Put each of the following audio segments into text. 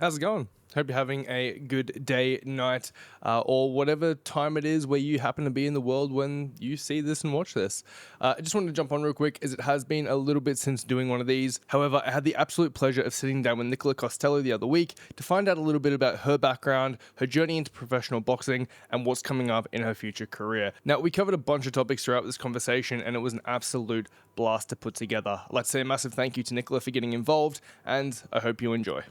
How's it going? Hope you're having a good day, night, or whatever time it is where you happen to be in the world when you see this and watch this. I just wanted to jump on real quick as it has been a little bit since doing one of these. However, I had the absolute pleasure of sitting down with Nicila Costello the other week to find out a little bit about her background, her journey into professional boxing, and what's coming up in her future career. Now, we covered a bunch of topics throughout this conversation, and it was an absolute blast to put together. I'd like to say a massive thank you to Nicila for getting involved, and I hope you enjoy.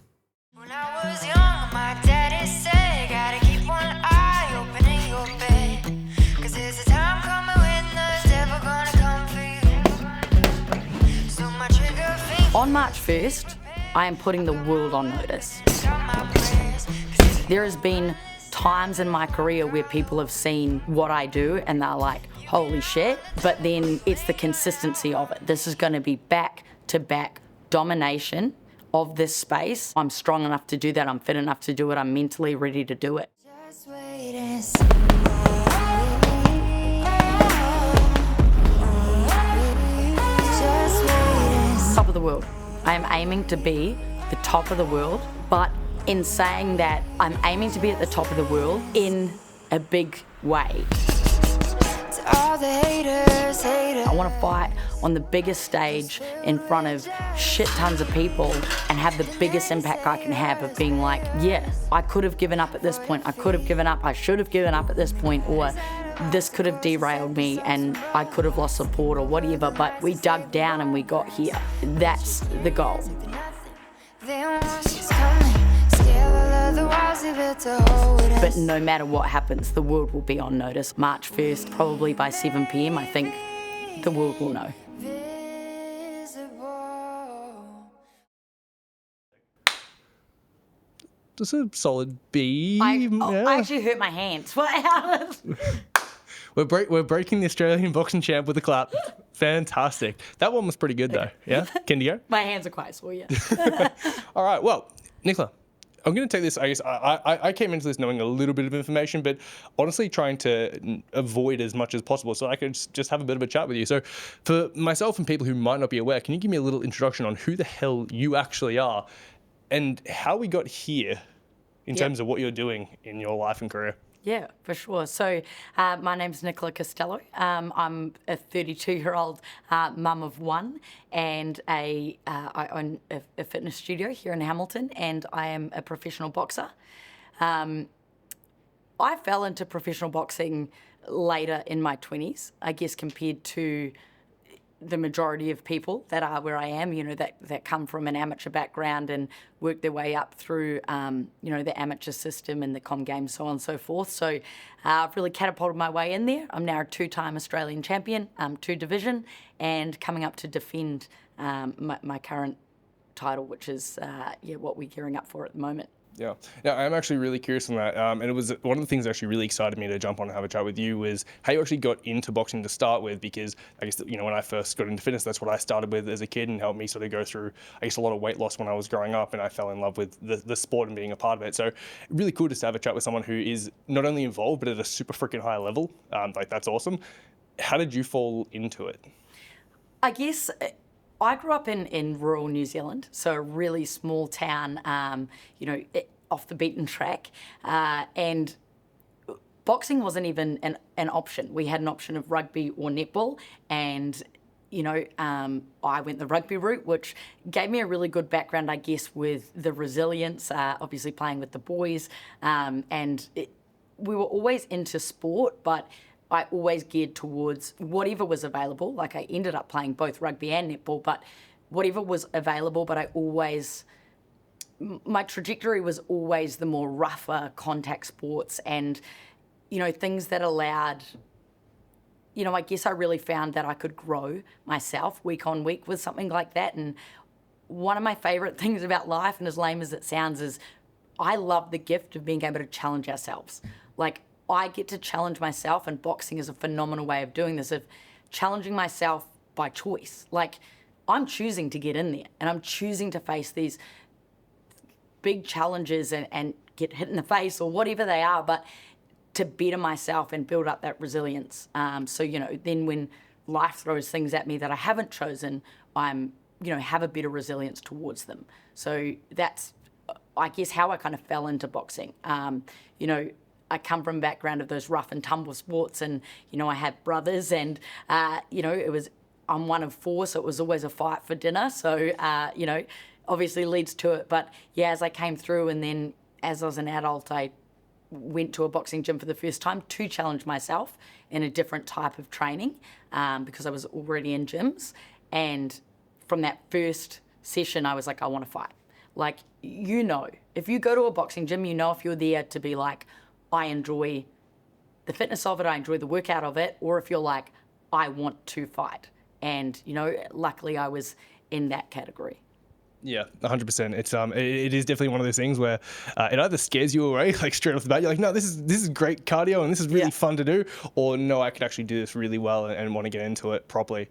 When I was young, my daddy said, gotta keep one eye open in your bed, 'cause there's a time coming when the devil gonna come for you. So my trigger finger On March 1st, I am putting the world on notice. got my prayers. There has been times in my career where people have seen what I do and they're like, holy shit, but then it's the consistency of it. This is gonna be back-to-back domination of this space. I'm strong enough to do that, I'm fit enough to do it, I'm mentally ready to do it. Just wait and see. Just wait and see. Top of the world. I am aiming to be the top of the world, but in saying that, I'm aiming to be at the top of the world in a big way. To all the haters, I want to fight on the biggest stage in front of shit tons of people and have the biggest impact I can have of being like, yeah, I could have given up at this point, I could have given up, I should have given up at this point, or this could have derailed me and I could have lost support or whatever, but we dug down and we got here. That's the goal. then once she's coming, scale all of the walls they built to hold us. But no matter what happens, the world will be on notice. March 1st, probably by 7 p.m, I think the world will know. Visible. Just a solid B. I actually hurt my hands. We're breaking the Australian boxing champ with a clap. Fantastic. That one was pretty good though. Yeah? Can you go? My hands are quite sore, yeah. All right. Well, Nicola, I'm going to take this. I guess I came into this knowing a little bit of information, but honestly trying to avoid as much as possible so I could just have a bit of a chat with you. So for myself and people who might not be aware, can you give me a little introduction on who the hell you actually are and how we got here in terms of what you're doing in your life and career? Yeah, for sure. So my name's Nicila Costello. I'm a 32-year-old mum of one, and I own a fitness studio here in Hamilton, and I am a professional boxer. I fell into professional boxing later in my 20s, I guess, compared to the majority of people that are where I am, you know, that come from an amateur background and work their way up through, you know, the amateur system and the com games, so on and so forth. So I've really catapulted my way in there. I'm now a 2-time Australian champion, 2 division, and coming up to defend my current title, which is what we're gearing up for at the moment. Yeah. Now, I'm actually really curious on that. And it was one of the things that actually really excited me to jump on and have a chat with you was how you actually got into boxing to start with, because I guess, you know, when I first got into fitness, that's what I started with as a kid and helped me sort of go through, I guess, a lot of weight loss when I was growing up, and I fell in love with the sport and being a part of it. So really cool just to have a chat with someone who is not only involved, but at a super freaking high level. Like, that's awesome. How did you fall into it? I guess I grew up in rural New Zealand, so a really small town, you know, off the beaten track, and boxing wasn't even an option. We had an option of rugby or netball, and you know, I went the rugby route, which gave me a really good background, I guess, with the resilience, obviously playing with the boys, and we were always into sport, but I always geared towards whatever was available. Like, I ended up playing both rugby and netball, but whatever was available, but my trajectory was always the more rougher contact sports and, you know, things that allowed, you know, I guess I really found that I could grow myself week on week with something like that. And one of my favorite things about life, and as lame as it sounds, is I love the gift of being able to challenge ourselves. Like, I get to challenge myself, and boxing is a phenomenal way of doing this, of challenging myself by choice. Like, I'm choosing to get in there, and I'm choosing to face these big challenges and get hit in the face or whatever they are, but to better myself and build up that resilience. So, you know, then when life throws things at me that I haven't chosen, I'm, you know, have a better resilience towards them. So that's, I guess how I kind of fell into boxing. You know, I come from a background of those rough and tumble sports, and you know, I have brothers, and you know, I'm one of four, so it was always a fight for dinner. So you know, obviously leads to it. But yeah, as I came through, and then as I was an adult, I went to a boxing gym for the first time to challenge myself in a different type of training, because I was already in gyms. And from that first session, I was like, I want to fight. Like, you know, if you go to a boxing gym, you know if you're there to be like, I enjoy the fitness of it, I enjoy the workout of it, or if you're like, I want to fight. And, you know, luckily I was in that category. Yeah, 100%. It is definitely one of those things where it either scares you away, like straight off the bat. You're like, no, this is great cardio and this is really fun to do, or no, I could actually do this really well and want to get into it properly.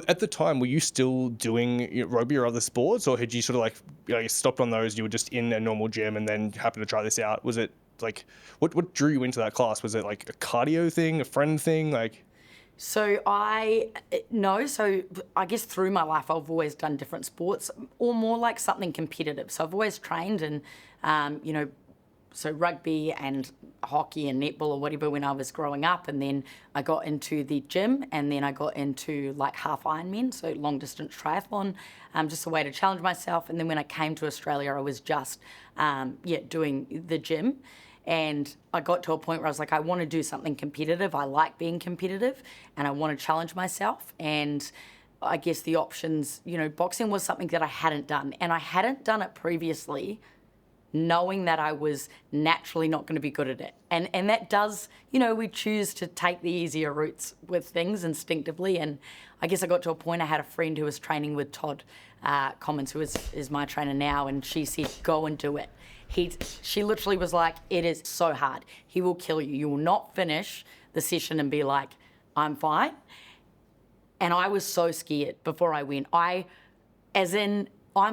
At the time, were you still doing rugby or other sports, or had you sort of like, you know, you stopped on those? You were just in a normal gym and then happened to try this out. Was it like what drew you into that class? Was it like a cardio thing, a friend thing, like? So I guess through my life I've always done different sports, or more like something competitive. So I've always trained in, you know, so rugby and hockey and netball or whatever when I was growing up, and then I got into the gym, and then I got into like half Ironman, so long distance triathlon, just a way to challenge myself. And then when I came to Australia, I was just doing the gym. And I got to a point where I was like, I want to do something competitive. I like being competitive and I want to challenge myself. And I guess the options, you know, boxing was something that I hadn't done. And I hadn't done it previously, knowing that I was naturally not going to be good at it. And that does, you know, we choose to take the easier routes with things instinctively. And I guess I got to a point, I had a friend who was training with Todd Commons, who is my trainer now, and she said, go and do it. She literally was like, it is so hard. He will kill you. You will not finish the session and be like, I'm fine. And I was so scared before I went. I'm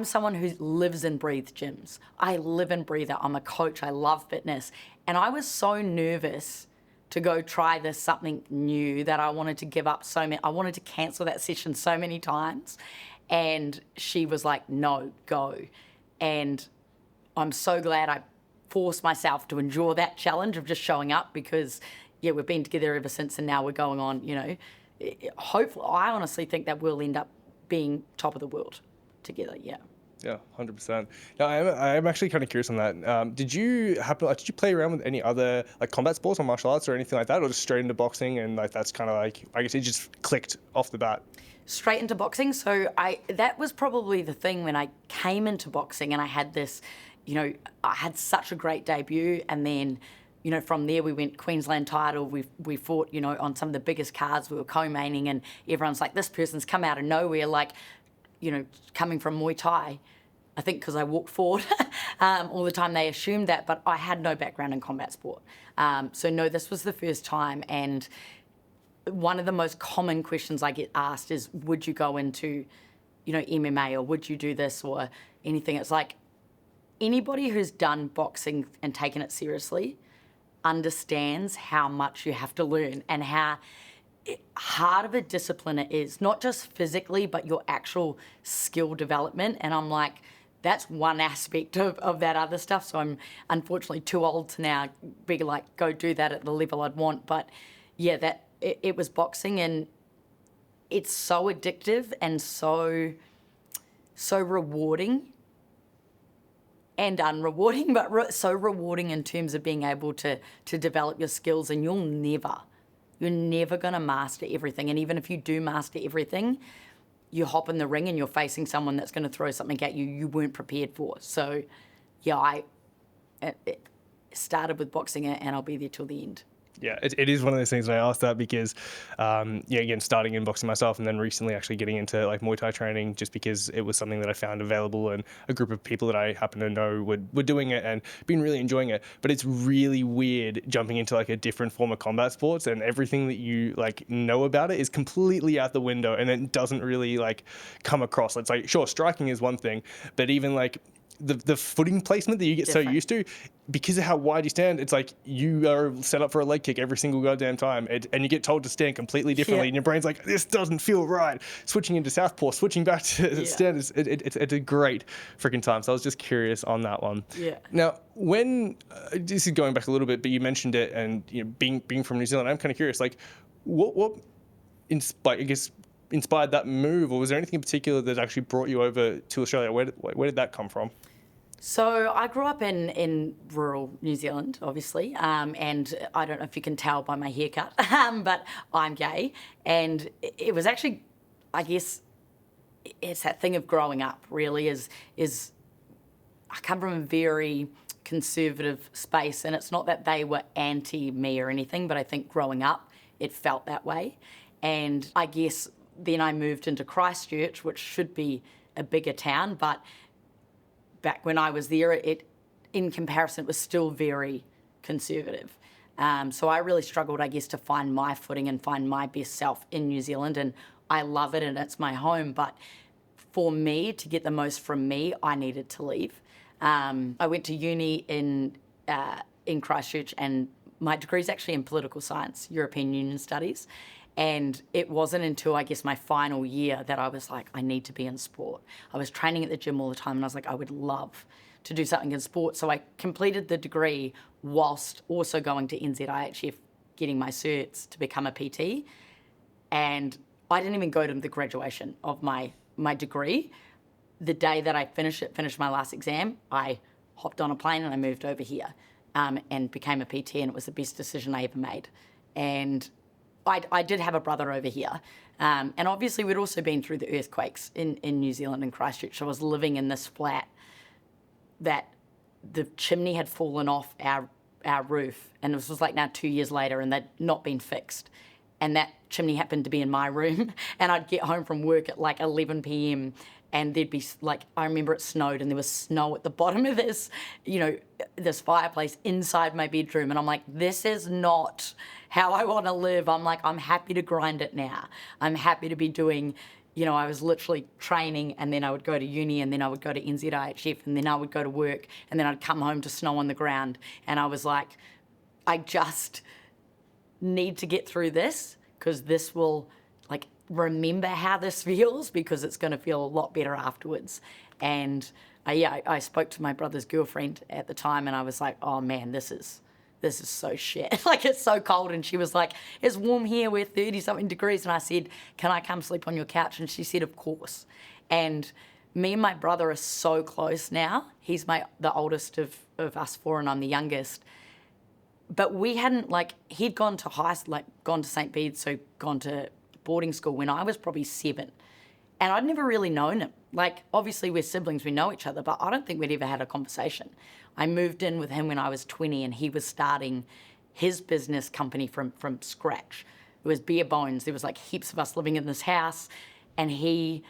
someone who lives and breathes gyms. I live and breathe it. I'm a coach. I love fitness. And I was so nervous to go try this something new that I wanted to give up I wanted to cancel that session so many times. And she was like, no, go. And I'm so glad I forced myself to endure that challenge of just showing up, because, yeah, we've been together ever since, and now we're going on, you know. Hopefully, I honestly think that we'll end up being top of the world together, yeah. Yeah, 100%. Now, I'm actually kind of curious on that. Did you play around with any other like combat sports or martial arts or anything like that, or just straight into boxing, and like that's kind of like, I guess it just clicked off the bat? Straight into boxing. So that was probably the thing when I came into boxing, and I had this, you know, I had such a great debut, and then, you know, from there we went Queensland title. We fought, you know, on some of the biggest cards. We were co-maining, and everyone's like, this person's come out of nowhere, like, you know, coming from Muay Thai. I think because I walked forward all the time, they assumed that, but I had no background in combat sport. So no, this was the first time, and one of the most common questions I get asked is, would you go into, you know, MMA, or would you do this or anything? It's like, anybody who's done boxing and taken it seriously understands how much you have to learn and how hard of a discipline it is, not just physically, but your actual skill development. And I'm like, that's one aspect of that other stuff. So I'm unfortunately too old to now be like, go do that at the level I'd want. But yeah, it was boxing, and it's so addictive and so rewarding. And unrewarding, but so rewarding in terms of being able to develop your skills. And you're never going to master everything. And even if you do master everything, you hop in the ring and you're facing someone that's going to throw something at you you weren't prepared for. So, yeah, it started with boxing, and I'll be there till the end. Yeah, it is one of those things. I asked that because, again, starting in boxing myself, and then recently actually getting into like Muay Thai training, just because it was something that I found available, and a group of people that I happen to know were doing it and been really enjoying it. But it's really weird jumping into like a different form of combat sports, and everything that you like know about it is completely out the window, and it doesn't really like come across. It's like, sure, striking is one thing, but even like the footing placement that you get so Different. used to, because of how wide you stand, it's like you are set up for a leg kick every single goddamn time, and you get told to stand completely differently, Yeah. and your brain's like, this doesn't feel right. Switching into southpaw, switching back to stand, it's a great freaking time. So I was just curious on that one. Yeah. Now, when this is going back a little bit, but you mentioned it, and being from New Zealand, I'm kind of curious, like, what inspired that move, or was there anything in particular that actually brought you over to Australia? Where did that come from? So I grew up in rural New Zealand, obviously, and I don't know if you can tell by my haircut, but I'm gay, and it was actually, I guess, it's that thing of growing up. Really, is I come from a very conservative space, and it's not that they were anti me or anything, but I think growing up, it felt that way, and I guess then I moved into Christchurch, which should be a bigger town, but back when I was there, in comparison, it was still very conservative. So I really struggled, I guess, to find my footing and find my best self in New Zealand. And I love it and it's my home. But for me, to get the most from me, I needed to leave. I went to uni in Christchurch, and my degree is actually in political science, European Union Studies. And it wasn't until, I guess, my final year that I was like, I need to be in sport. I was training at the gym all the time, and I was like, I would love to do something in sport. So I completed the degree whilst also going to NZIHF, getting my certs to become a PT. And I didn't even go to the graduation of my degree. The day that I finished my last exam, I hopped on a plane and I moved over here and became a PT, and it was the best decision I ever made. And I did have a brother over here. And obviously we'd also been through the earthquakes in New Zealand and Christchurch. I was living in this flat that the chimney had fallen off our roof. And this was like now 2 years later, and they'd not been fixed. And that chimney happened to be in my room. And I'd get home from work at like 11 p.m. and there'd be like, I remember it snowed and there was snow at the bottom of this, this fireplace inside my bedroom. And I'm like, this is not how I want to live. I'm like, I'm happy to grind it now. I'm happy to be doing, I was literally training, and then I would go to uni, and then I would go to NZIHF, and then I would go to work, and then I'd come home to snow on the ground. And I was like, I just need to get through this, because this will remember how this feels, because it's going to feel a lot better afterwards. And I spoke to my brother's girlfriend at the time, and I was like, oh man, this is so shit. It's so cold. And she was like, it's warm here, we're 30 something degrees. And I said, can I come sleep on your couch? And she said, of course. And me and my brother are so close now. He's the oldest of us four, and I'm the youngest. But we hadn't, he'd gone to gone to St. Bede's, so gone to boarding school when I was probably 7. And I'd never really known him. Obviously we're siblings, we know each other, but I don't think we'd ever had a conversation. I moved in with him when I was 20, and he was starting his business company from scratch. It was bare bones. There was heaps of us living in this house, and he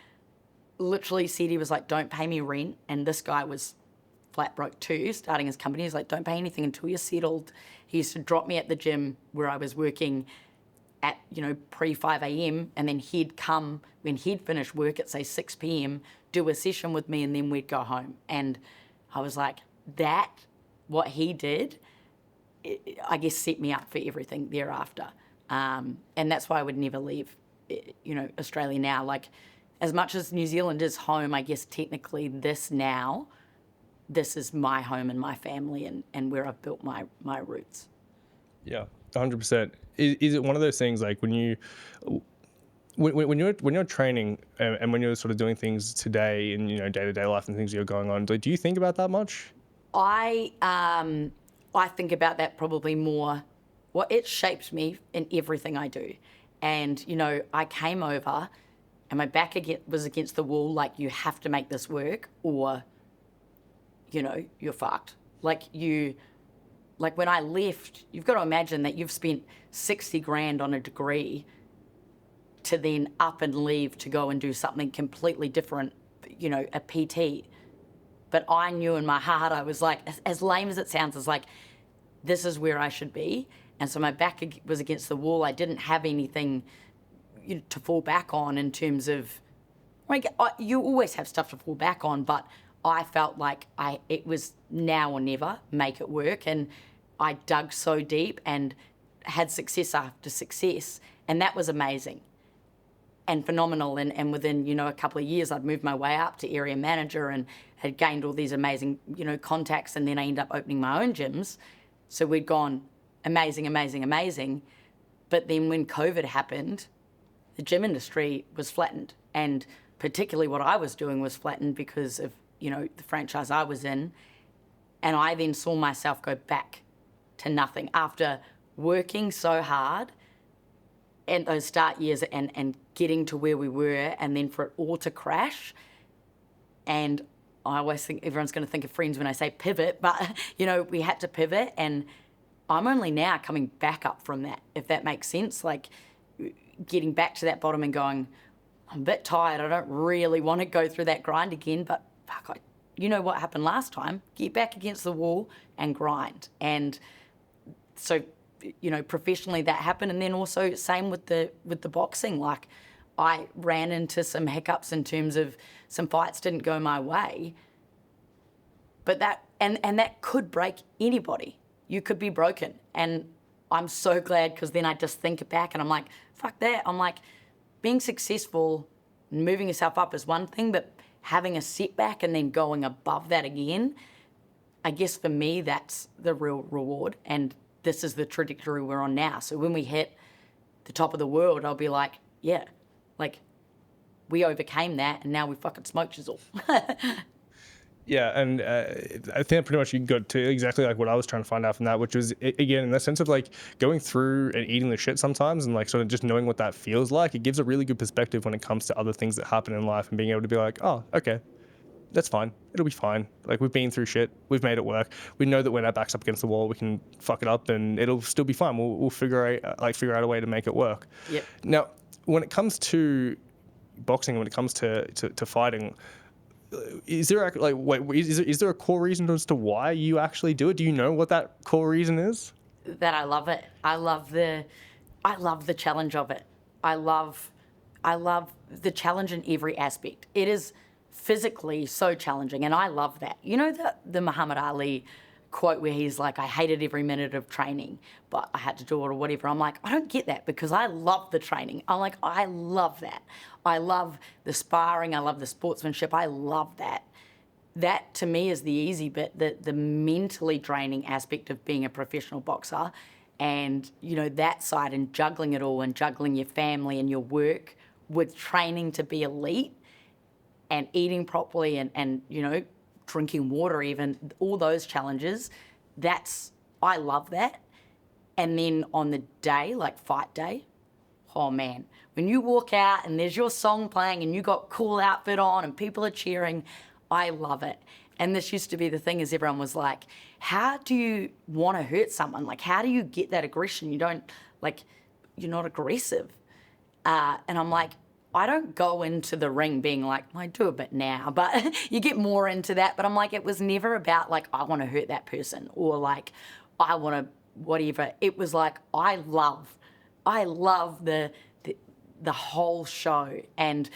literally said, he was like, don't pay me rent. And this guy was flat broke too, starting his company. He's like, don't pay anything until you're settled. He used to drop me at the gym where I was working at, pre 5 a.m. and then he'd come when he'd finished work at say 6 p.m, do a session with me, and then we'd go home. And I was like, what he did, I guess set me up for everything thereafter. And that's why I would never leave, Australia now. As much as New Zealand is home, I guess technically this is my home and my family, and where I've built my roots. Yeah, 100%. Is it one of those things when you're training and when you're sort of doing things today in day-to-day life and things you're going on, do you think about that much? I think about that probably more. Well, it shaped me in everything I do. And, I came over and my back was against the wall, you have to make this work or, you're fucked. When I left, you've got to imagine that you've spent 60 grand on a degree to then up and leave to go and do something completely different, a PT. But I knew in my heart, I was like, as lame as it sounds, it's like, this is where I should be. And so my back was against the wall. I didn't have anything to fall back on in terms of, you always have stuff to fall back on, but I felt like it was now or never, make it work. And I dug so deep and had success after success. And that was amazing and phenomenal. And within, a couple of years, I'd moved my way up to area manager and had gained all these amazing, contacts. And then I ended up opening my own gyms. So we'd gone amazing, amazing, amazing. But then when COVID happened, the gym industry was flattened. And particularly what I was doing was flattened because of, the franchise I was in. And I then saw myself go back to nothing after working so hard in those start years and getting to where we were, and then for it all to crash. And I always think everyone's going to think of Friends when I say pivot, but, we had to pivot. And I'm only now coming back up from that, if that makes sense. Like getting back to that bottom and going, I'm a bit tired. I don't really want to go through that grind again, but fuck, you know what happened last time? Get back against the wall and grind. And so, professionally that happened. And then also same with the boxing. Like I ran into some hiccups in terms of some fights didn't go my way. But that, and that could break anybody. You could be broken. And I'm so glad, because then I just think back and I'm like, fuck that. I'm like, being successful and moving yourself up is one thing, but having a setback and then going above that again, I guess for me, that's the real reward. And this is the trajectory we're on now. So when we hit the top of the world, I'll be like, yeah, like we overcame that and now we fucking smoke chisel. Yeah, and I think pretty much you got to exactly like what I was trying to find out from that, which was, again, in the sense of like going through and eating the shit sometimes and like sort of just knowing what that feels like. It gives a really good perspective when it comes to other things that happen in life and being able to be like, oh, okay, that's fine. It'll be fine. Like we've been through shit. We've made it work. We know that when our back's up against the wall, we can fuck it up and it'll still be fine. We'll figure out a way to make it work. Yep. Now, when it comes to boxing, when it comes to fighting, is there is there a core reason as to why you actually do it? Do you know what that core reason is? That I love it. I love the challenge of it. I love the challenge in every aspect. It is physically so challenging, and I love that. You know the Muhammad Ali quote where he's like, I hated every minute of training, but I had to do it or whatever. I'm like, I don't get that, because I love the training. I'm like, I love that. I love the sparring. I love the sportsmanship. I love that. That to me is the easy bit, the mentally draining aspect of being a professional boxer, and that side, and juggling it all, and juggling your family and your work with training to be elite and eating properly and drinking water, even all those challenges. I love that. And then on the day, like fight day, oh man, when you walk out and there's your song playing and you got cool outfit on and people are cheering, I love it. And this used to be the thing, is everyone was like, how do you want to hurt someone? Like, how do you get that aggression? You're not aggressive. And I'm like, I don't go into the ring being like, I do a bit now, but you get more into that. But I'm like, it was never about like, I want to hurt that person, or like, I want to whatever. It was like, I love the whole show. And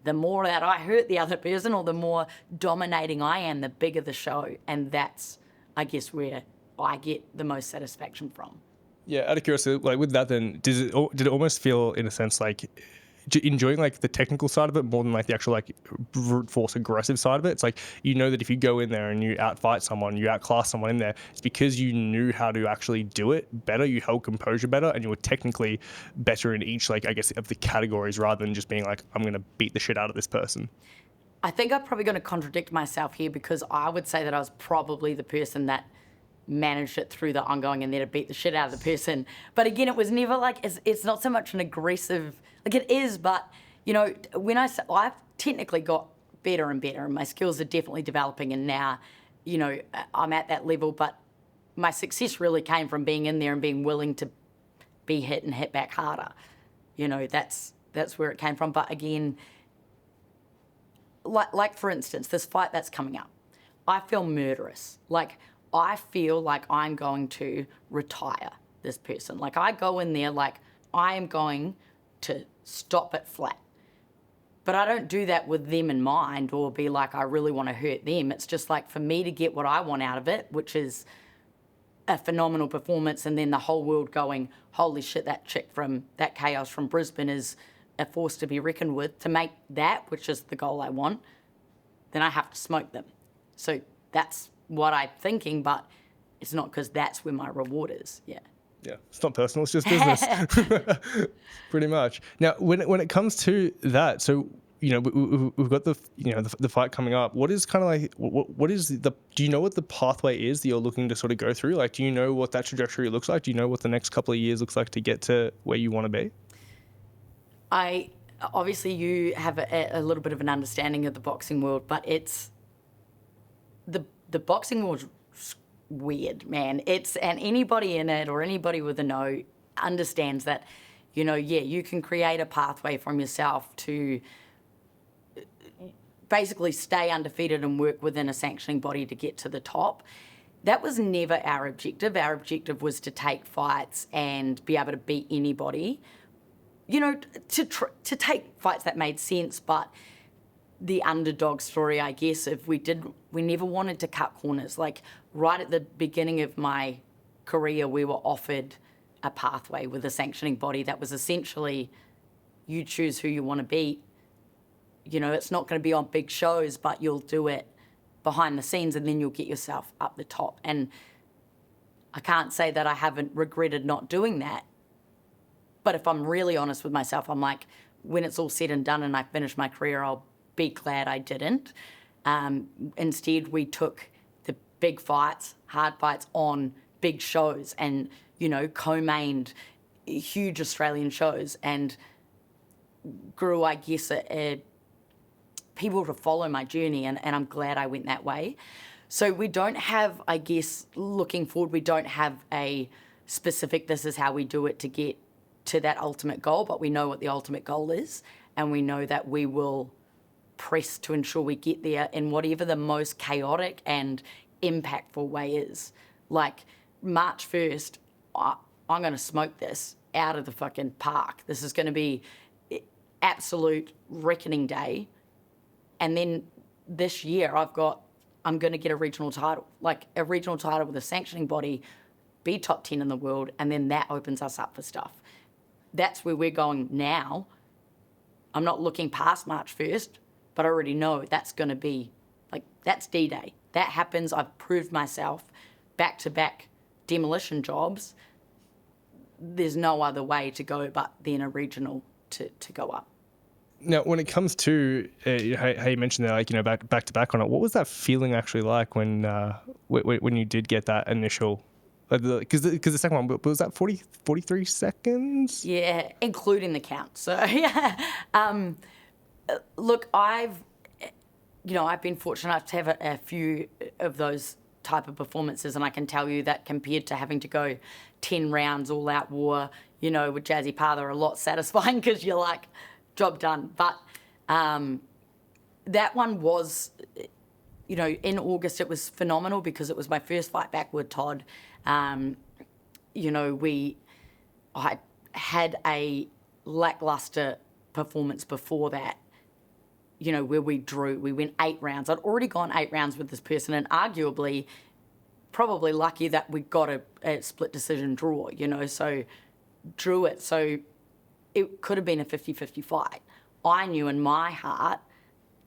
the more that I hurt the other person, or the more dominating I am, the bigger the show. And that's, I guess, where I get the most satisfaction from. Yeah, out of curiosity, like with that then, did it almost feel in a sense like enjoying like the technical side of it more than like the actual like brute force aggressive side of it? It's like, that if you go in there and you outfight someone, you outclass someone in there, it's because you knew how to actually do it better, you held composure better, and you were technically better in each, like, I guess, of the categories, rather than just being like, I'm going to beat the shit out of this person. I think I'm probably going to contradict myself here, because I would say that I was probably the person that managed it through the ongoing and there to beat the shit out of the person. But again, it was never like, it's not so much an aggressive, like it is, but when I've technically got better and better, and my skills are definitely developing, and now, I'm at that level, but my success really came from being in there and being willing to be hit and hit back harder. That's where it came from. But again, like for instance, this fight that's coming up, I feel murderous. Like, I feel like I'm going to retire this person. Like, I go in there like I am going to stop it flat. But I don't do that with them in mind or be like, I really want to hurt them. It's just like for me to get what I want out of it, which is a phenomenal performance, and then the whole world going, holy shit, that chick from that chaos from Brisbane is a force to be reckoned with. To make that, which is the goal I want, then I have to smoke them. So that's what I'm thinking, but it's not because that's where my reward is. Yeah. Yeah, it's not personal, it's just business. Pretty much. Now, when it comes to that, so, you know, we've got the fight coming up. What is kind of like, what is do you know what the pathway is that you're looking to sort of go through? Like, do you know what that trajectory looks like? Do you know what the next couple of years looks like to get to where you want to be? Obviously you have a little bit of an understanding of the boxing world, but it's the boxing world weird, man. And anybody in it or anybody with a know understands that, you know, yeah, you can create a pathway from yourself to basically stay undefeated and work within a sanctioning body to get to the top. That was never our objective. Our objective was to take fights and be able to beat anybody, you know, to take fights that made sense, but the underdog story, I guess, if we never wanted to cut corners. Like right at the beginning of my career, we were offered a pathway with a sanctioning body that was essentially, you choose who you want to beat. You know, it's not going to be on big shows, but you'll do it behind the scenes and then you'll get yourself up the top. And I can't say that I haven't regretted not doing that. But if I'm really honest with myself, I'm like, when it's all said and done and I finish my career, I'll be glad I didn't. Instead, we took the big fights, hard fights on big shows and, you know, co-mained huge Australian shows and grew, I guess, people to follow my journey, and I'm glad I went that way. So we don't have, I guess, looking forward, we don't have a specific, this is how we do it to get to that ultimate goal, but we know what the ultimate goal is, and we know that we will press to ensure we get there in whatever the most chaotic and impactful way is. Like March 1st, I'm going to smoke this out of the fucking park. This is going to be absolute reckoning day. And then this year I'm going to get a regional title, like a regional title with a sanctioning body, be top 10 in the world, and then that opens us up for stuff. That's where we're going now. I'm not looking past March 1st, but I already know that's going to be, like, that's D-Day. That happens. I've proved myself back-to-back demolition jobs. There's no other way to go but then a regional to go up. Now, when it comes to how you mentioned that, like, you know, back to back on it, what was that feeling actually like when you did get that initial? Because the second one, was that 43 seconds? Yeah, including the count. So yeah, look, I've been fortunate enough to have a few of those type of performances, and I can tell you that compared to having to go 10 rounds all out war, you know, with Jazzy Pa, they're a lot satisfying because you're like, job done. But that one was, you know, in August it was phenomenal because it was my first fight back with Todd. You know, I had a lackluster performance before that, you know, where we went 8 rounds. I'd already gone 8 rounds with this person, and arguably probably lucky that we got a split decision draw, you know, so drew it. So it could have been a 50-50 fight. I knew in my heart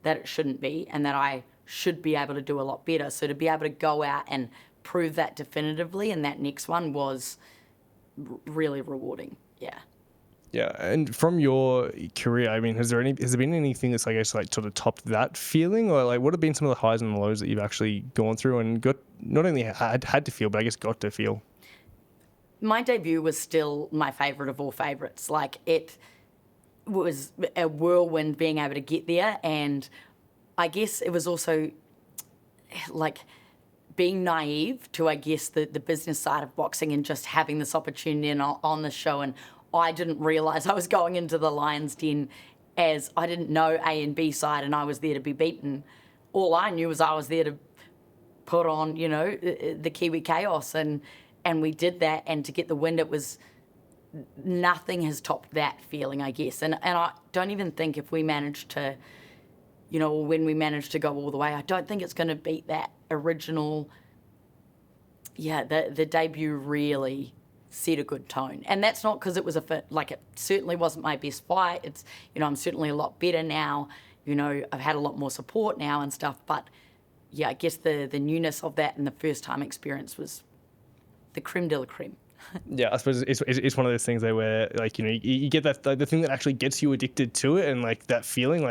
that it shouldn't be and that I should be able to do a lot better. So to be able to go out and prove that definitively in that next one was really rewarding. Yeah. Yeah, and from your career, I mean, has there been anything that's, I guess, like sort of topped that feeling, or like what have been some of the highs and lows that you've actually gone through and got not only had to feel, but I guess got to feel? My debut was still my favourite of all favourites. Like, it was a whirlwind being able to get there, and I guess it was also like being naive to, I guess, the business side of boxing and just having this opportunity and on the show. And I didn't realise I was going into the Lion's Den as I didn't know A and B side, and I was there to be beaten. All I knew was I was there to put on, you know, the Kiwi chaos, and we did that. And to get the win, it was nothing has topped that feeling, I guess. And I don't even think if we manage to, when we manage to go all the way, I don't think it's going to beat that original. Yeah, the debut really set a good tone. And that's not because it was it certainly wasn't my best fight. It's, I'm certainly a lot better now. I've had a lot more support now and stuff. But yeah, I guess the newness of that and the first time experience was the creme de la creme. Yeah, I suppose it's one of those things where you get that the thing that actually gets you addicted to it, and like that feeling,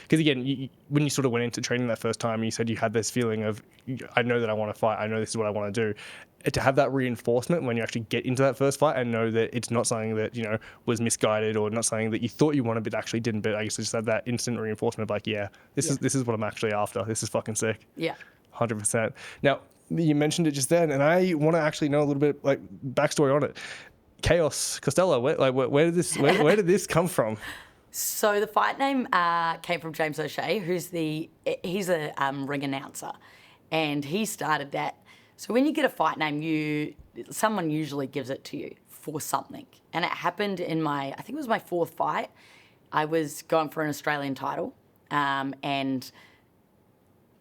because again, when you sort of went into training that first time, you said you had this feeling of, I know that I want to fight, I know this is what I want to do. To have that reinforcement when you actually get into that first fight and know that it's not something that was misguided or not something that you thought you wanted but actually didn't, but I guess just have that instant reinforcement of this is what I'm actually after. This is fucking sick. Yeah, 100%. Now, you mentioned it just then, and I want to actually know a little bit backstory on it. Chaos Costello, where did this come from? So the fight name came from James O'Shea, he's a ring announcer, and he started that. So when you get a fight name, someone usually gives it to you for something, and it happened in I think it was my fourth fight. I was going for an Australian title, and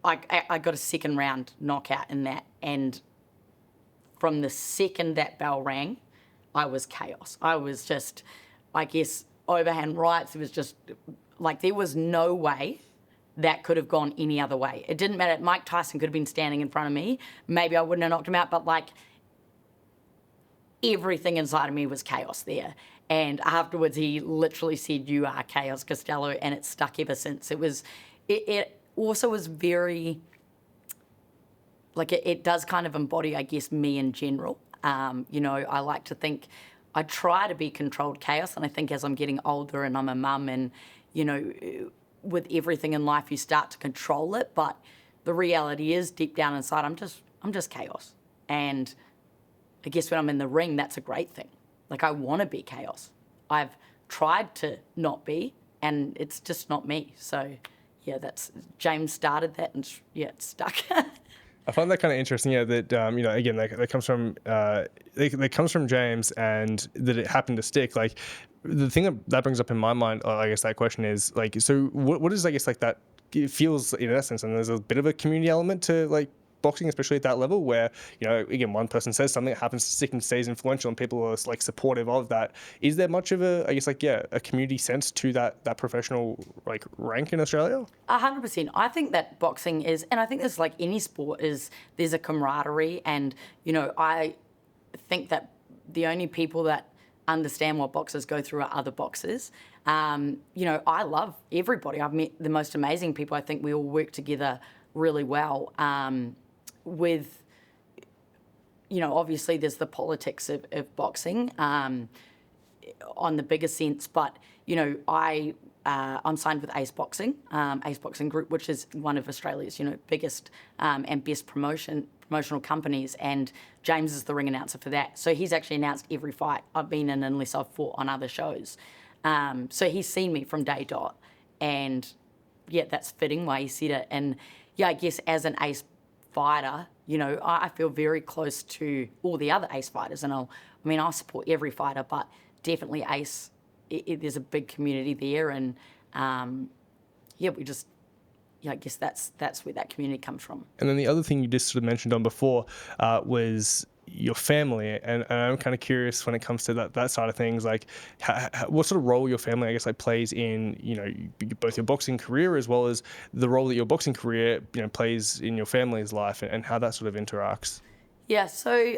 I got a second round knockout in that, and from the second that bell rang, I was chaos. I was just, I guess, overhand rights. It was just there was no way that could have gone any other way. It didn't matter. Mike Tyson could have been standing in front of me. Maybe I wouldn't have knocked him out, but everything inside of me was chaos there. And afterwards, he literally said, "You are Chaos Costello," and it's stuck ever since. It also was very, it does kind of embody, I guess, me in general. I like to think, I try to be controlled chaos, and I think as I'm getting older and I'm a mum and, with everything in life, you start to control it, but the reality is deep down inside, I'm just chaos. And I guess when I'm in the ring, that's a great thing. I want to be chaos. I've tried to not be, and it's just not me. So yeah, James started that, and it's stuck. I find that kind of interesting, that again, that comes from James, and that it happened to stick. The thing that brings up in my mind, I guess that question is so what is, I guess, that it feels in essence, and there's a bit of a community element to boxing, especially at that level, where again, one person says something that happens to stick and stays influential, and people are supportive of that. Is there much of a, I guess, a community sense to that professional rank in Australia? 100%. I think that boxing is, and I think there's any sport, there's a camaraderie, and I think that the only people that understand what boxers go through are other boxers. I love everybody. I've met the most amazing people. I think we all work together really well. With, obviously there's the politics of boxing on the bigger sense, but, I'm signed with Ace Boxing Group, which is one of Australia's, biggest and best promotional companies, and James is the ring announcer for that. So he's actually announced every fight I've been in, unless I've fought on other shows. So he's seen me from day dot, and yeah, that's fitting why he said it. And yeah, I guess as an Ace fighter, I feel very close to all the other Ace fighters, and I support every fighter, but definitely Ace, there's a big community there, and I guess that's where that community comes from. And then the other thing you just sort of mentioned on before was your family, and I'm kind of curious when it comes to that side of things, what sort of role your family, I guess, plays in both your boxing career as well as the role that your boxing career plays in your family's life, and how that sort of interacts. Yeah, so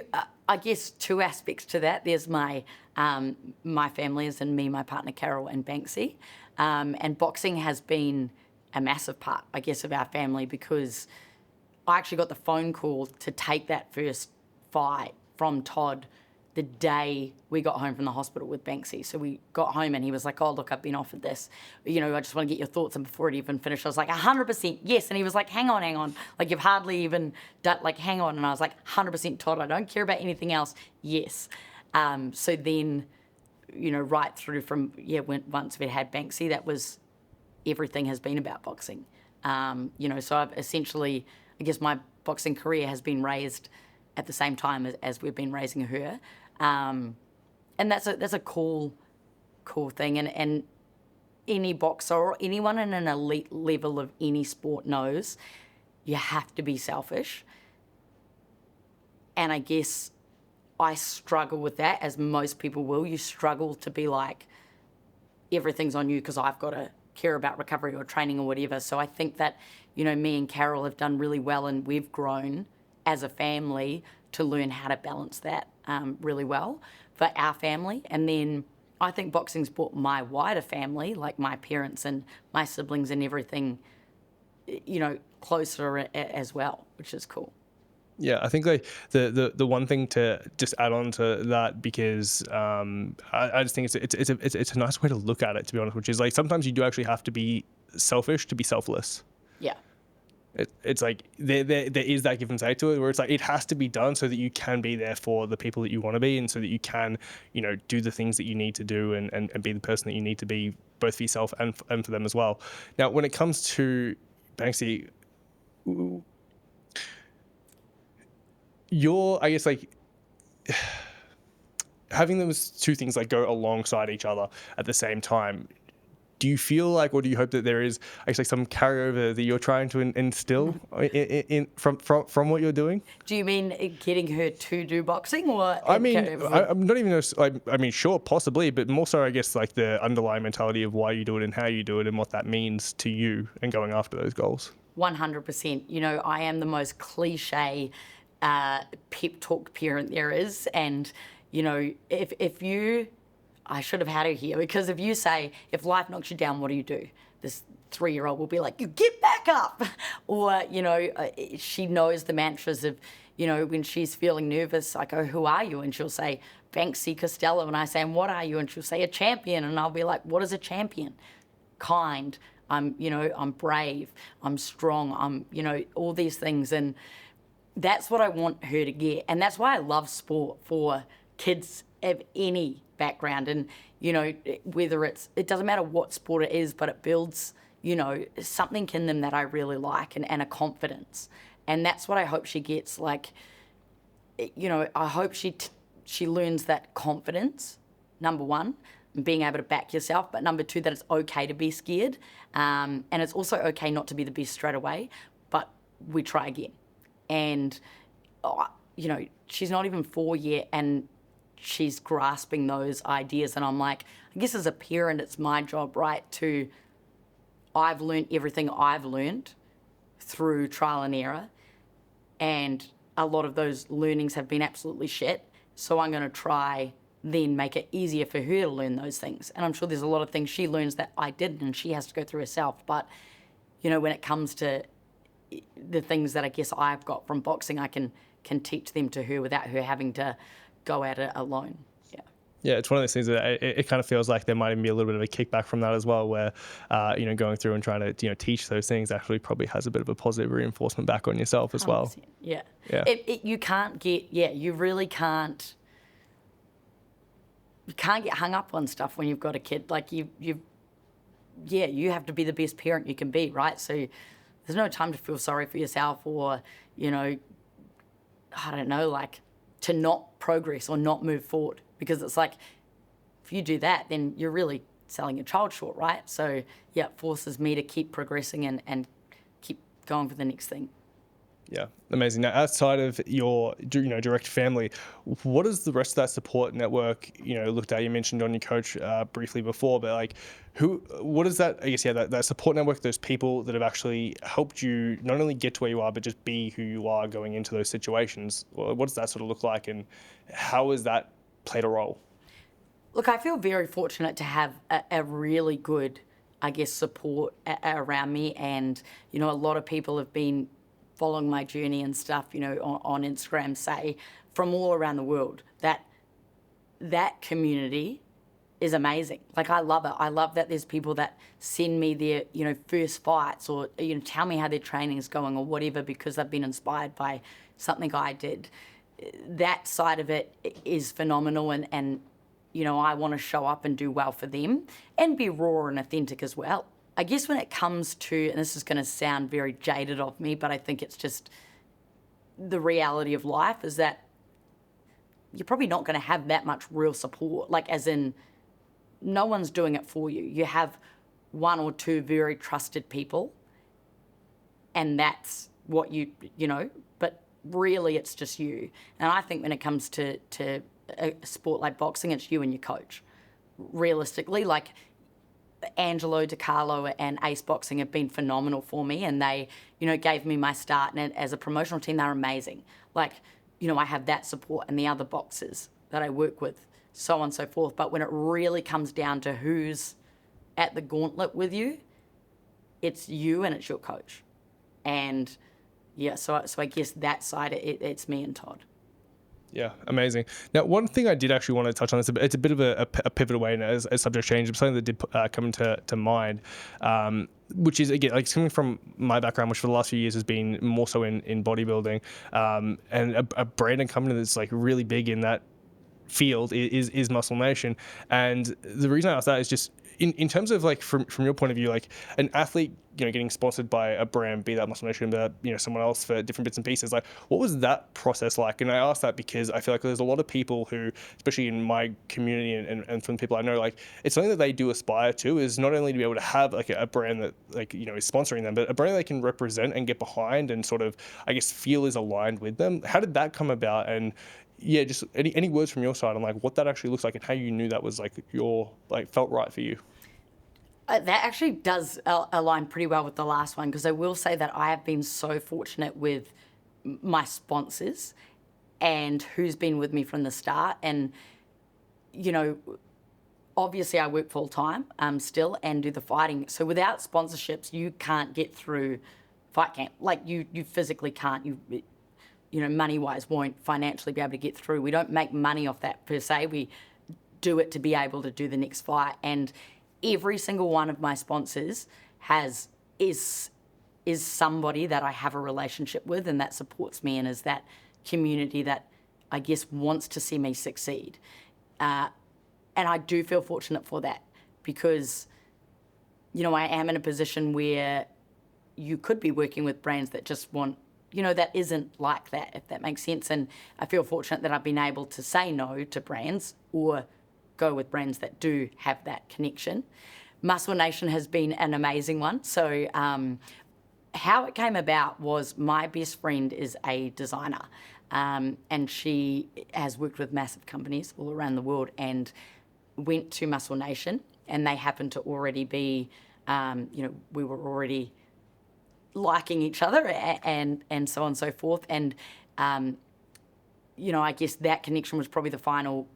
I guess two aspects to that. There's my family, as in me, my partner Carol, and Banksy, and boxing has been a massive part, I guess, of our family, because I actually got the phone call to take that first fight from Todd the day we got home from the hospital with Banksy. So we got home and he was like, "Oh, look, I've been offered this. I just want to get your thoughts." And before it even finished, I was like, 100% yes. And he was like, hang on. You've hardly even done, hang on. And I was like, 100% Todd, I don't care about anything else. Yes. So then, right through from, once we had Banksy, that was, everything has been about boxing. So I've essentially, I guess my boxing career has been raised at the same time as we've been raising her. And that's a cool thing, and any boxer or anyone in an elite level of any sport knows you have to be selfish. And I guess I struggle with that, as most people will. You struggle to be like, everything's on you because I've got to care about recovery or training or whatever. So I think that, me and Carol have done really well, and we've grown as a family to learn how to balance that really well for our family. And then I think boxing's brought my wider family, like my parents and my siblings and everything, closer as well, which is cool. Yeah, I think like the one thing to just add on to that, because I just think it's a nice way to look at it, to be honest, which is like sometimes you do actually have to be selfish to be selfless. Yeah. It's like there is that give and take to it, where it's like it has to be done so that you can be there for the people that you want to be, and so that you can do the things that you need to do and be the person that you need to be, both for yourself and for them as well. Now, when it comes to Banksy, I guess like having those two things like go alongside each other at the same time, do you feel like, or do you hope that there is actually some carryover that you're trying to instill from what you're doing? Do you mean getting her to do boxing, or? I mean, I'm not even. I mean, sure, possibly, but more so, I guess, like the underlying mentality of why you do it and how you do it and what that means to you and going after those goals. 100%. I am the most cliche pep talk parent there is, and if you. I should have had her here, because if you say, if life knocks you down, what do? This 3-year-old will be like, you get back up. Or, she knows the mantras of, when she's feeling nervous, I go, who are you? And she'll say, Nicila Costello. And I say, and what are you? And she'll say, a champion. And I'll be like, what is a champion? Kind. I'm brave. I'm strong. I'm, all these things. And that's what I want her to get. And that's why I love sport for kids of any background. And whether it doesn't matter what sport it is, but it builds something in them that I really like, and a confidence. And that's what I hope she gets. Like, I hope she learns that confidence, number one, being able to back yourself, but number two, that it's okay to be scared, and it's also okay not to be the best straight away, but we try again. And she's not even 4 yet, and she's grasping those ideas. And I'm like, I guess as a parent, it's my job, right, I've learned everything I've learned through trial and error. And a lot of those learnings have been absolutely shit. So I'm going to try then make it easier for her to learn those things. And I'm sure there's a lot of things she learns that I didn't, and she has to go through herself. But, when it comes to the things that I guess I've got from boxing, I can teach them to her without her having to go at it alone. Yeah, it's one of those things that it kind of feels like there might even be a little bit of a kickback from that as well, where going through and trying to teach those things actually probably has a bit of a positive reinforcement back on yourself as well. 100%. Yeah. You can't get you really can't. You can't get hung up on stuff when you've got a kid. Like you have to be the best parent you can be, right? So there's no time to feel sorry for yourself, or I don't know, like to not progress or not move forward. Because it's like, if you do that, then you're really selling your child short, right? So, yeah, it forces me to keep progressing and keep going for the next thing. Yeah, amazing. Now, outside of your direct family, what is the rest of that support network looked at? You mentioned on your coach briefly before, but like, what is that? I guess that support network, those people that have actually helped you not only get to where you are, but just be who you are going into those situations. What does that sort of look like, and how has that played a role? Look, I feel very fortunate to have a really good, I guess, support around me, and a lot of people have been following my journey and stuff, on Instagram, say, from all around the world. That community is amazing. Like, I love it. I love that there's people that send me their, first fights, or, tell me how their training is going or whatever, because they've been inspired by something I did. That side of it is phenomenal, and I want to show up and do well for them and be raw and authentic as well. I guess when it comes to, and this is going to sound very jaded of me, but I think it's just the reality of life, is that you're probably not going to have that much real support. Like, as in, no one's doing it for you. You have one or two very trusted people, and that's what you know, but really it's just you. And I think when it comes to a sport like boxing, it's you and your coach. Realistically, like, Angelo DiCarlo and Ace Boxing have been phenomenal for me, and they, gave me my start. And as a promotional team, they're amazing. Like, I have that support and the other boxers that I work with, so on and so forth. But when it really comes down to who's at the gauntlet with you, it's you and it's your coach. And yeah, so I guess that side, it's me and Todd. Yeah, amazing. Now, one thing I did actually want to touch on, it's a bit of a pivot away as subject change, but something that did come to mind, which is, again, like, coming from my background, which for the last few years has been more so in bodybuilding, and a brand and company that's like really big in that field is Muscle Nation. And the reason I ask that is just in terms of, like, from your point of view, like, an athlete, getting sponsored by a brand, be that Muscle Nation, be that, someone else, for different bits and pieces, like, what was that process like? And I ask that because I feel like there's a lot of people who, especially in my community and from the people I know, like, it's something that they do aspire to, is not only to be able to have, like, a brand that, like, is sponsoring them, but a brand they can represent and get behind and sort of, I guess, feel is aligned with them. How did that come about? And yeah, just any words from your side on, like, what that actually looks like and how you knew that was, like, felt right for you. That actually does align pretty well with the last one, because I will say that I have been so fortunate with my sponsors and who's been with me from the start. And, obviously I work full time still and do the fighting. So without sponsorships, you can't get through fight camp. Like, you physically can't. Money-wise won't financially be able to get through. We don't make money off that per se. We do it to be able to do the next fight. And every single one of my sponsors is somebody that I have a relationship with and that supports me and is that community that I guess wants to see me succeed. And I do feel fortunate for that, because, I am in a position where you could be working with brands that just want, that isn't like that, if that makes sense. And I feel fortunate that I've been able to say no to brands or go with brands that do have that connection. Muscle Nation has been an amazing one. So how it came about was, my best friend is a designer, and she has worked with massive companies all around the world and went to Muscle Nation, and they happened to already be, we were already liking each other and so on and so forth. And, I guess that connection was probably the final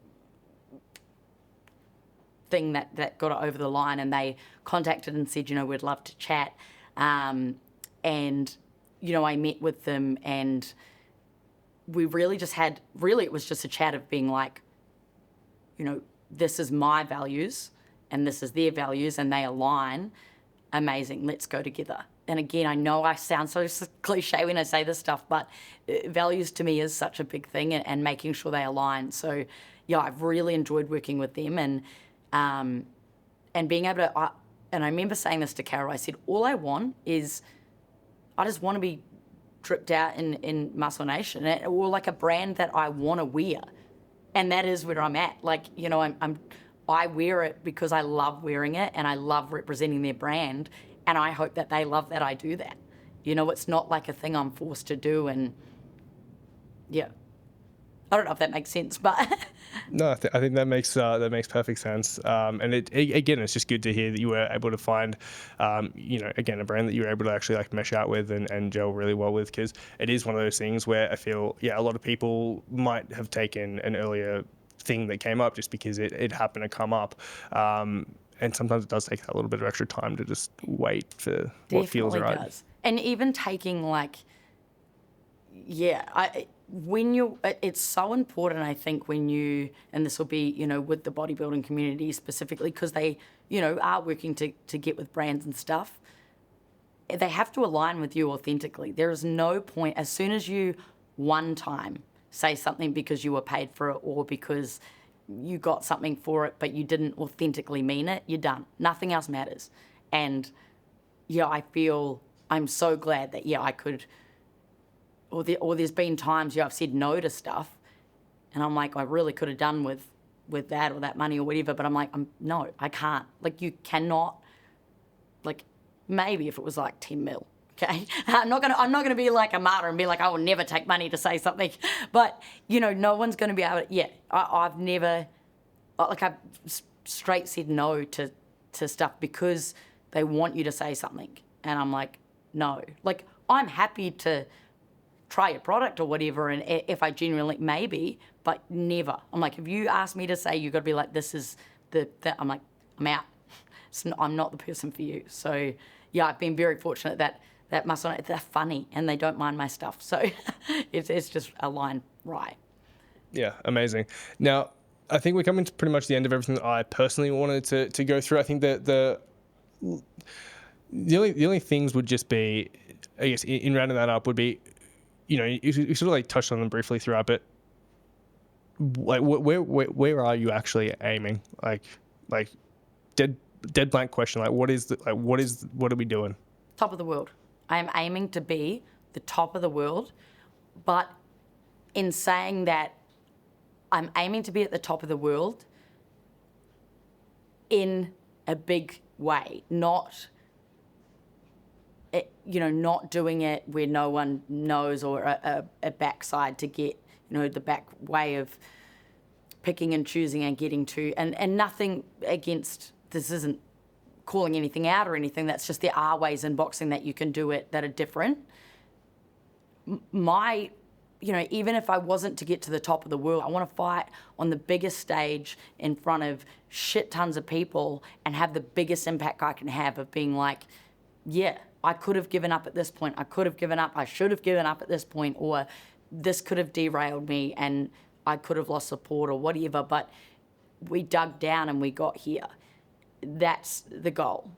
thing that got it over the line, and they contacted and said, we'd love to chat. And, I met with them, and we really just had, it was just a chat of being like, this is my values and this is their values and they align. Amazing, let's go together. And again, I know I sound so cliche when I say this stuff, but values to me is such a big thing, and making sure they align. So yeah, I've really enjoyed working with them, and being able to, and I remember saying this to Carol, I said, all I want is, I just want to be dripped out in Muscle Nation, or like a brand that I want to wear. And that is where I'm at. Like, I wear it because I love wearing it and I love representing their brand, and I hope that they love that I do that. It's not like a thing I'm forced to do, and yeah. I don't know if that makes sense, but No, I think that makes perfect sense. And again, it's just good to hear that you were able to find, again, a brand that you were able to actually, like, mesh out with and gel really well with, because it is one of those things where I feel, a lot of people might have taken an earlier thing that came up just because it happened to come up. And sometimes it does take that little bit of extra time to just wait for what feels right. Definitely does. And even taking, like, it's so important, I think, when you, and this will be, with the bodybuilding community specifically, because they, are working to get with brands and stuff, they have to align with you authentically. There is no point, as soon as you one time say something because you were paid for it or because you got something for it but you didn't authentically mean it, you're done. Nothing else matters. And I feel I'm so glad that I could, or there's been times I've said no to stuff And I'm like, I really could have done with that or that money or whatever, but I'm like, no, I can't. Like, you cannot, like, maybe if it was like 10 mil, okay? I'm not gonna be like a martyr and be like, I will never take money to say something. But, you know, no one's gonna be able to, I've never, like, I've straight said no to stuff because they want you to say something. And I'm like, no. Like, I'm happy to try your product or whatever, and if I genuinely, maybe, but never. I'm like, if you ask me to say, you've got to be like, this is I'm like, I'm out. I'm not the person for you. So, yeah, I've been very fortunate that my son, they're funny and they don't mind my stuff. So it's just a line right. Yeah, amazing. Now, I think we're coming to pretty much the end of everything that I personally wanted to go through. I think that the only things would just be, I guess, in rounding that up would be, you know, you sort of like touched on them briefly throughout, but like where are you actually aiming? Like dead blank question. Like what are we doing? Top of the world. I am aiming to be the top of the world, but in saying that, I'm aiming to be at the top of the world in a big way, not doing it where no one knows, or a backside to get, you know, the back way of picking and choosing and getting to, and nothing against, this isn't calling anything out or anything, that's just there are ways in boxing that you can do it that are different. You know, even if I wasn't to get to the top of the world, I want to fight on the biggest stage in front of shit tons of people and have the biggest impact I can have of being like, yeah, I could have given up at this point. I could have given up. I should have given up at this point, or this could have derailed me and I could have lost support or whatever, but we dug down and we got here. That's the goal.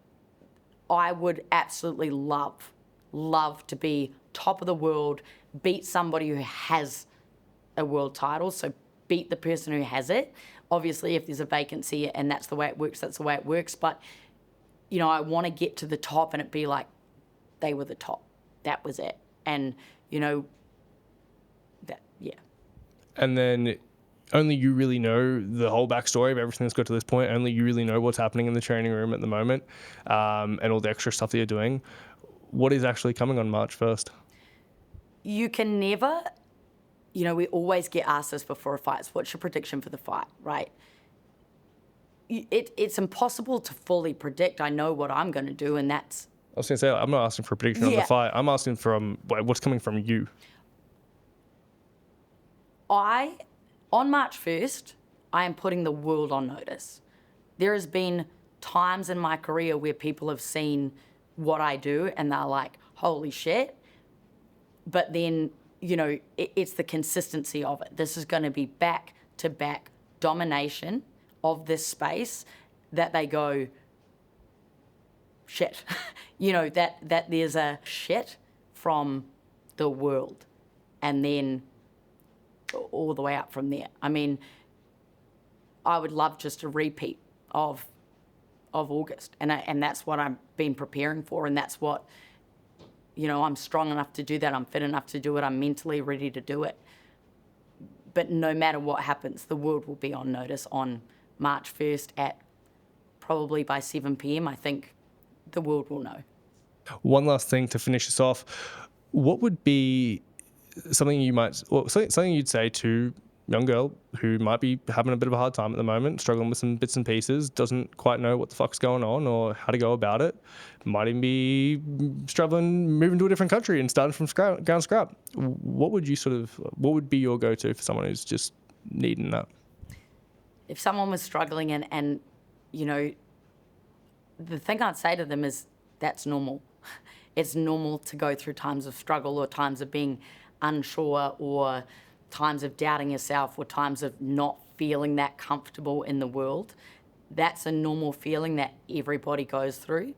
I would absolutely love to be top of the world, beat somebody who has a world title, so beat the person who has it. Obviously, if there's a vacancy and that's the way it works, that's the way it works. But, you know, I want to get to the top and it be like, they were the top. That was it. And, you know, that, yeah. And then only you really know the whole backstory of everything that's got to this point. Only you really know what's happening in the training room at the moment, and all the extra stuff that you're doing. What is actually coming on March 1st? You can never, you know, we always get asked this before a fight. What's your prediction for the fight, right? It's impossible to fully predict. I know what I'm going to do, and that's... I was going to say, I'm not asking for a prediction on the fight. I'm asking from what's coming from you. On March 1st, I am putting the world on notice. There has been times in my career where people have seen what I do and they're like, holy shit. But then, you know, it's the consistency of it. This is going to be back-to-back domination of this space that they go, shit. You know, that there's a shit from the world. And then all the way up from there. I mean, I would love just a repeat of August. And that's what I've been preparing for, and that's what, you know, I'm strong enough to do that. I'm fit enough to do it. I'm mentally ready to do it. But no matter what happens, the world will be on notice on March 1st at probably by 7 p.m. I think the world will know. One last thing to finish this off. What would be something you'd say to a young girl who might be having a bit of a hard time at the moment, struggling with some bits and pieces, doesn't quite know what the fuck's going on or how to go about it, might even be struggling moving to a different country and starting from ground scrap? What would be your go-to for someone who's just needing that? If someone was struggling and you know, the thing I'd say to them is that's normal. It's normal to go through times of struggle or times of being unsure or times of doubting yourself or times of not feeling that comfortable in the world. That's a normal feeling that everybody goes through.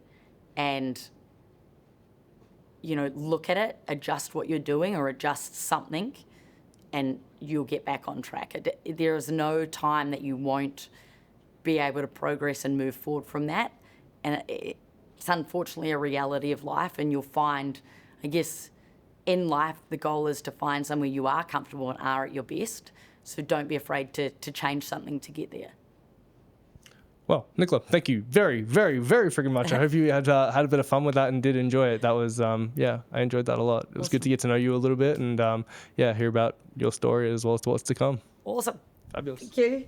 And, you know, look at it, adjust what you're doing or adjust something, and you'll get back on track. There is no time that you won't be able to progress and move forward from that. And it's unfortunately a reality of life, and you'll find, I guess, in life, the goal is to find somewhere you are comfortable and are at your best. So don't be afraid to change something to get there. Well, Nicola, thank you very, very, very freaking much. I hope you had a bit of fun with that and did enjoy it. That was, I enjoyed that a lot. It was good to get to know you a little bit and, hear about your story as well as to what's to come. Awesome. Fabulous. Thank you.